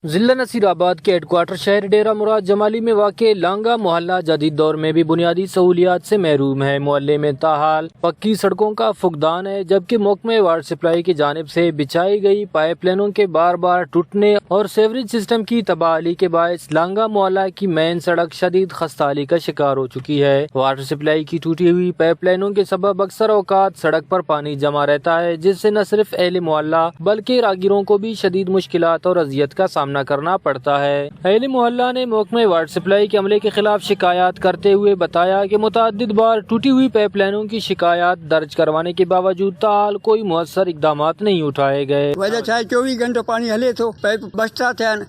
ضلع نصیر آباد کے ہیڈ کوارٹر شہر ڈیرہ مراد جمالی میں واقع لانگا محلہ جدید دور میں بھی بنیادی سہولیات سے محروم ہے۔ محلے میں تاحال پکی سڑکوں کا فقدان ہے، جبکہ محکمہ واٹر سپلائی کی جانب سے بچھائی گئی پائپ لائنوں کے بار بار ٹوٹنے اور سیوریج سسٹم کی تباہی کے باعث لانگا محلہ کی مین سڑک شدید خستحالی کا شکار ہو چکی ہے۔ واٹر سپلائی کی ٹوٹی ہوئی پائپ لائنوں کے سبب اکثر اوقات سڑک پر پانی جمع رہتا ہے، جس سے نہ صرف اہل محلہ بلکہ راہگیروں کو بھی شدید مشکلات اور اذیت کا سامنا کرنا پڑتا ہے۔ اہل محلہ نے محکمہ واٹر سپلائی کے عملے کے خلاف شکایات کرتے ہوئے بتایا کہ متعدد بار ٹوٹی ہوئی پائپ لائنوں کی شکایات درج کروانے کے باوجود تاحال کوئی مؤثر اقدامات نہیں اٹھائے گئے۔ وجہ چھا 24 گھنٹو پانی ہلے تو پائپ بستا تھیا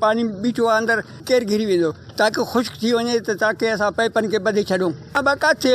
پانی بیچو اندر کیر گھری ویندو تاکہ خشک تھی ونے تاکہ اسان پائپن کے بدے چھڈوں۔ اب کاتے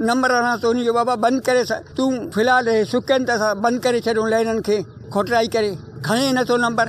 نمبر آنا تو ان جو بابا بند کرے تو فی الحال سکن ته بند کرے چھڈوں لائنن کے کھوٹرائی کرے کھڑے نٿو نمبر،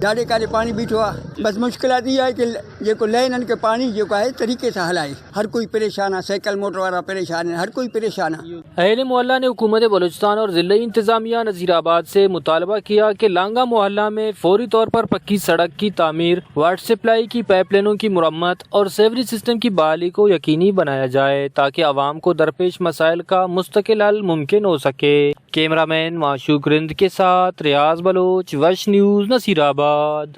ڈاڑے کارے پانی بیٹھو آ۔ بس مشکلات یہ ہے کہ جو لائنن کے پانی جو ہے طریقے سے ہلائے، ہر کوئی پریشان ہے، سائیکل موٹر والا پریشان ہے، ہر کوئی پریشان ہے۔ اہل محلہ نے حکومت بلوچستان اور ضلعی انتظامیہ نذیر آباد سے مطالبہ کیا کہ لانگا محلہ میں فوری طور پر پکی سڑک کی تعمیر، واٹر سپلائی کی پائپ لائنوں کی مرمت اور سیوریج سسٹم کی بحالی کو یقینی بنایا جائے تاکہ عوام کو درپیش مسائل کا مستقل حل ممکن ہو سکے۔ کیمرہ مین معشوق رند کے ساتھ ریاض بلوچ، وش نیوز، نصیر آباد۔